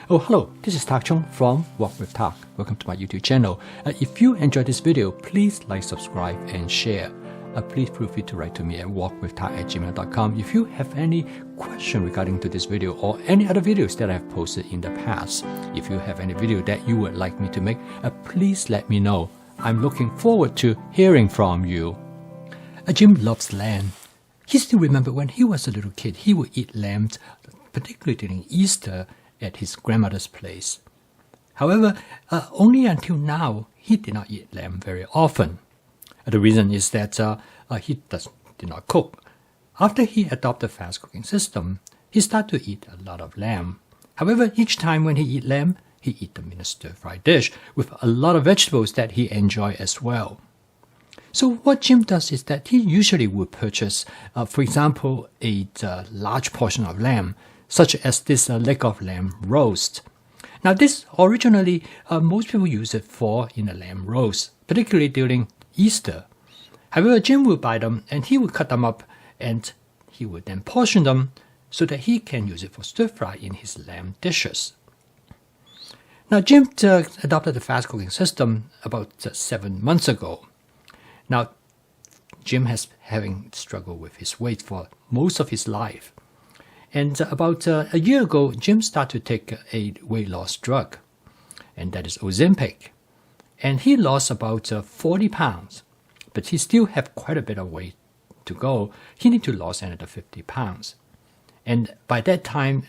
Oh, hello, this is Tak Chung from Walk with Tak. Welcome to my YouTube channel. If you enjoyed this video, please like, subscribe, and share. Please feel free to write to me at walkwithtak@gmail.com if you have any question regarding to this video or any other videos that I have posted in the past. If you have any video that you would like me to make, please let me know. I'm looking forward to hearing from you. Jim loves lamb. He still remembered when he was a little kid, he would eat lamb, particularly during Easter, at his grandmother's place. However, only until now, he did not eat lamb very often. The reason is that he did not cook. After he adopted the fast cooking system, he started to eat a lot of lamb. However, each time when he eat lamb, he eat them in a stir-fry dish with a lot of vegetables that he enjoy as well. So what Jim does is that he usually would purchase, for example, a large portion of lamb, such as this leg of lamb roast. Now this originally, most people use it for in a lamb roast, particularly during Easter. However, Jim would buy them and he would cut them up and he would then portion them so that he can use it for stir fry in his lamb dishes. Now Jim adopted the fast cooking system about 7 months ago. Now Jim has having struggled with his weight for most of his life. And about a year ago, Jim started to take a weight loss drug, and that is Ozempic. And he lost about 40 pounds, but he still have quite a bit of weight to go. He need to lose another 50 pounds. And by that time,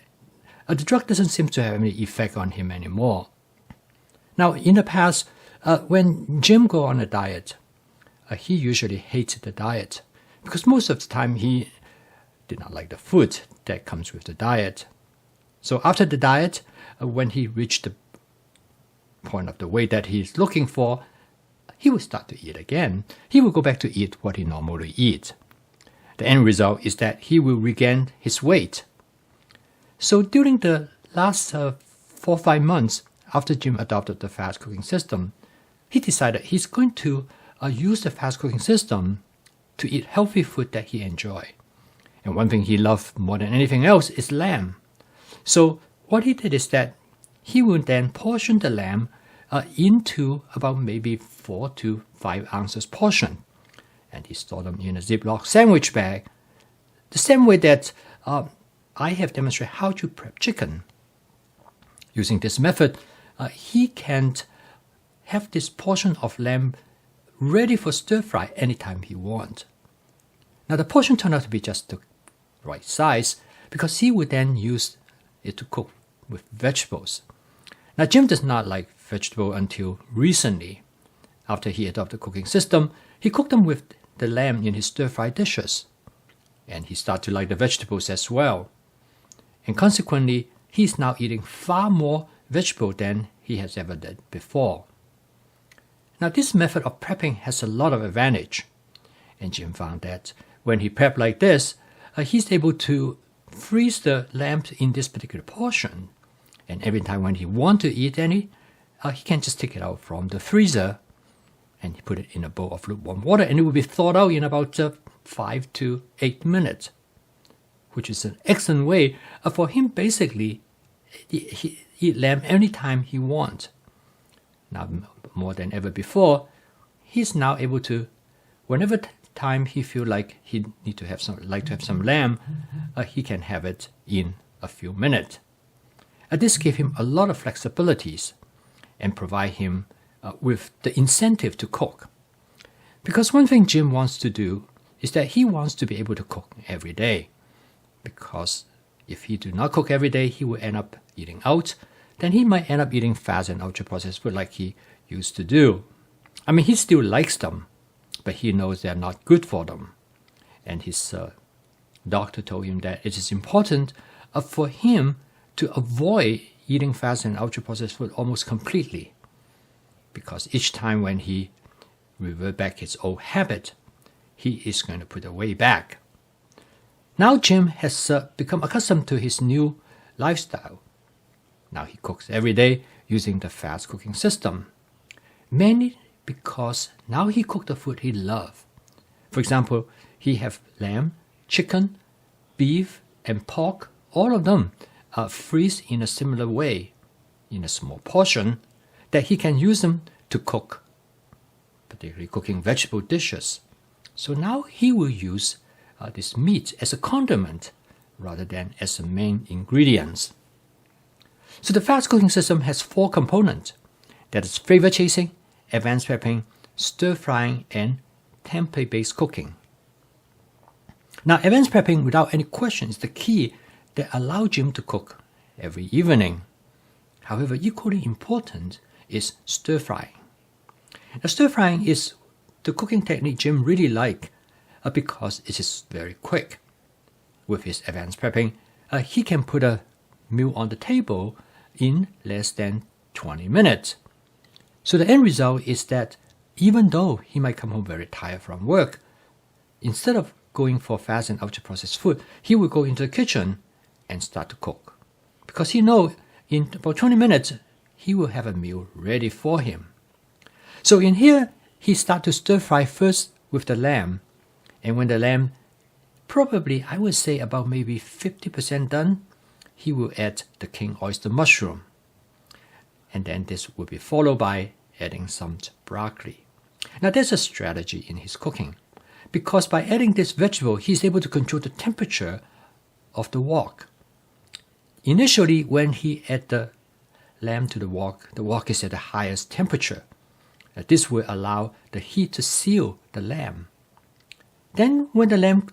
the drug doesn't seem to have any effect on him anymore. Now, in the past, when Jim go on a diet, he usually hated the diet because most of the time he did not like the food that comes with the diet. So after the diet, when he reached the point of the weight that he's looking for, he will start to eat again. He will go back to eat what he normally eats. The end result is that he will regain his weight. So during the last 4 or 5 months after Jim adopted the fast cooking system, he decided he's going to use the fast cooking system to eat healthy food that he enjoys. And one thing he loved more than anything else is lamb. So what he did is that he would then portion the lamb into about maybe 4 to 5 ounces portion. And he stored them in a Ziploc sandwich bag. The same way that I have demonstrated how to prep chicken. Using this method, he can have this portion of lamb ready for stir fry anytime he wants. Now the portion turned out to be just the right size because he would then use it to cook with vegetables. Now Jim does not like vegetable until recently. After he adopted the cooking system, he cooked them with the lamb in his stir-fry dishes. And he started to like the vegetables as well. And consequently, he's now eating far more vegetable than he has ever did before. Now this method of prepping has a lot of advantage. And Jim found that when he prepped like this, he's able to freeze the lamb in this particular portion. And every time when he wants to eat any, he can just take it out from the freezer and put it in a bowl of lukewarm water, and it will be thawed out in about 5 to 8 minutes, which is an excellent way for him basically eat lamb anytime he wants. Now, more than ever before, he's now able to, whenever time he feel like he need to have some lamb, he can have it in a few minutes. This gave him a lot of flexibilities and provide him with the incentive to cook. Because one thing Jim wants to do is that he wants to be able to cook every day. Because if he do not cook every day, he will end up eating out. Then he might end up eating fast and ultra-processed food like he used to do. I mean, he still likes them, but he knows they're not good for them. And his doctor told him that it is important for him to avoid eating fast and ultra-processed food almost completely. Because each time when he revert back his old habit, he is going to put the weight back. Now Jim has become accustomed to his new lifestyle. Now he cooks every day using the fast cooking system. Mainly because now he cooks the food he loves. For example, he have lamb, chicken, beef, and pork, all of them freeze in a similar way. in a small portion, that he can use them to cook, particularly cooking vegetable dishes. So now he will use this meat as a condiment rather than as the main ingredients. So the fast cooking system has 4 components. That is flavor chasing, advanced prepping, stir frying, and template-based cooking. Now, advanced prepping, without any question, is the key that allows Jim to cook every evening. However, equally important is stir frying. Now, stir frying is the cooking technique Jim really likes because it is very quick. With his advanced prepping, he can put a meal on the table in less than 20 minutes. So the end result is that even though he might come home very tired from work, instead of going for fast and ultra-processed food, he will go into the kitchen and start to cook. Because he knows in about 20 minutes, he will have a meal ready for him. So in here, he starts to stir fry first with the lamb. And when the lamb, probably I would say about maybe 50% done, he will add the king oyster mushroom. And then this will be followed by adding some broccoli. Now there's a strategy in his cooking, because by adding this vegetable, he's able to control the temperature of the wok. Initially, when he add the lamb to the wok is at the highest temperature. This will allow the heat to seal the lamb. Then when the lamb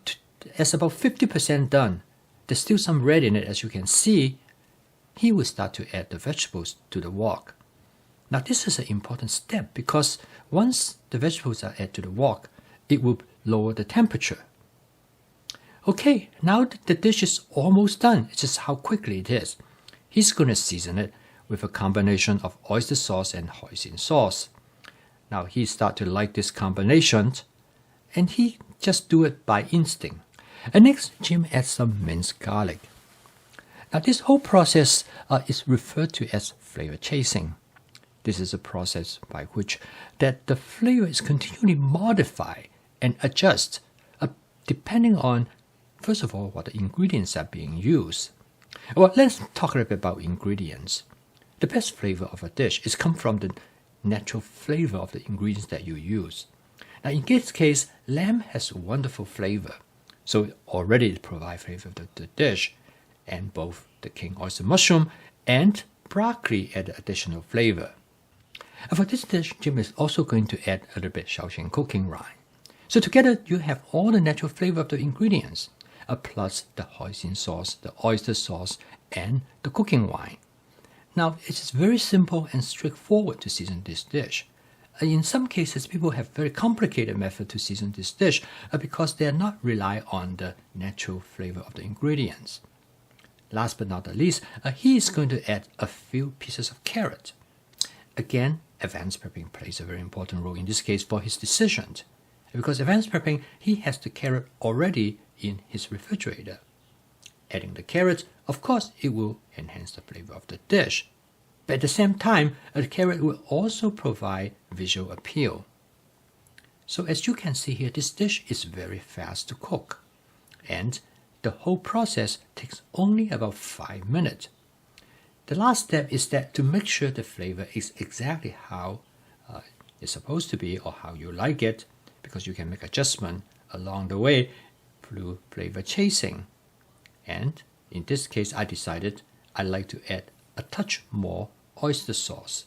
is about 50% done, there's still some red in it, as you can see, he will start to add the vegetables to the wok. Now this is an important step because once the vegetables are added to the wok, it will lower the temperature. Okay, now the dish is almost done. It's just how quickly it is. He's going to season it with a combination of oyster sauce and hoisin sauce. Now he start to like this combination, and he just do it by instinct. And next, Jim adds some minced garlic. Now this whole process is referred to as flavor chasing. This is a process by which that the flavor is continually modified and adjust depending on, first of all, what the ingredients are being used. Well, let's talk a little bit about ingredients. The best flavor of a dish is come from the natural flavor of the ingredients that you use. Now in this case, lamb has a wonderful flavor. So it already provides flavor of the dish, and both the king oyster mushroom and broccoli add additional flavor. And for this dish, Jim is also going to add a little bit Shaoxing cooking rind. So together, you have all the natural flavor of the ingredients, plus the hoisin sauce, the oyster sauce, and the cooking wine. Now, it is very simple and straightforward to season this dish. In some cases, people have very complicated method to season this dish because they are not rely on the natural flavor of the ingredients. Last but not the least, he is going to add a few pieces of carrot. Again, advanced prepping plays a very important role in this case for his decision. Because advanced prepping, he has the carrot already in his refrigerator. Adding the carrot, of course, it will enhance the flavor of the dish. But at the same time, the carrot will also provide visual appeal. So as you can see here, this dish is very fast to cook. And the whole process takes only about 5 minutes. The last step is that to make sure the flavor is exactly how it's supposed to be or how you like it, because you can make adjustment along the way through flavor chasing. And in this case, I decided I like to add a touch more oyster sauce.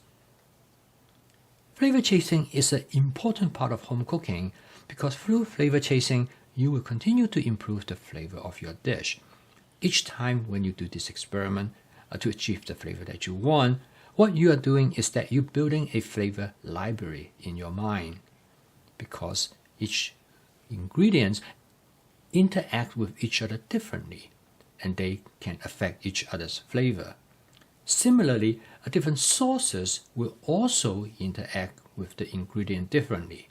Flavor chasing is an important part of home cooking because through flavor chasing, you will continue to improve the flavor of your dish. Each time when you do this experiment to achieve the flavor that you want, what you are doing is that you're building a flavor library in your mind, because each ingredients interact with each other differently and they can affect each other's flavor. Similarly, different sauces will also interact with the ingredient differently.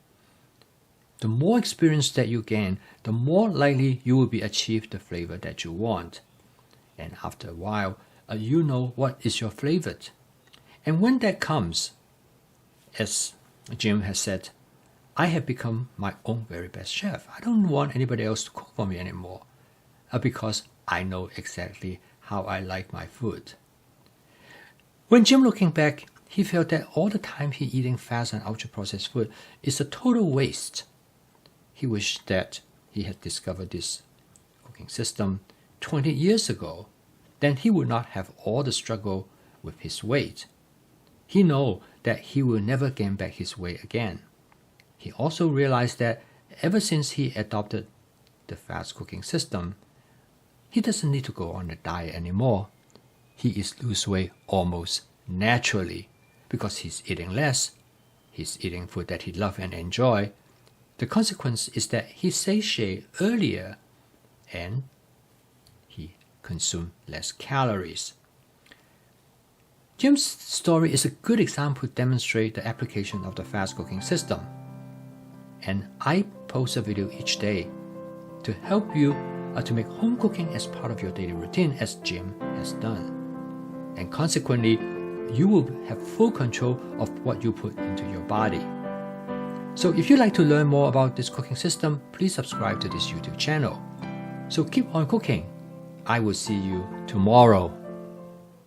The more experience that you gain, the more likely you will be achieve the flavor that you want. And after a while, you know what is your favorite. And when that comes, as Jim has said, I have become my own very best chef. I don't want anybody else to cook for me anymore because I know exactly how I like my food. When Jim looking back, he felt that all the time he eating fast and ultra-processed food is a total waste. He wished that he had discovered this cooking system 20 years ago. Then he would not have all the struggle with his weight. He know that he will never gain back his weight again. He also realized that ever since he adopted the fast cooking system, he doesn't need to go on a diet anymore. He is lose weight almost naturally because he's eating less, he's eating food that he loves and enjoy. The consequence is that he satiates earlier and he consumes less calories. Jim's story is a good example to demonstrate the application of the fast cooking system. And I post a video each day to help you to make home cooking as part of your daily routine as Jim has done. And consequently, you will have full control of what you put into your body. So if you'd like to learn more about this cooking system, please subscribe to this YouTube channel. So keep on cooking. I will see you tomorrow.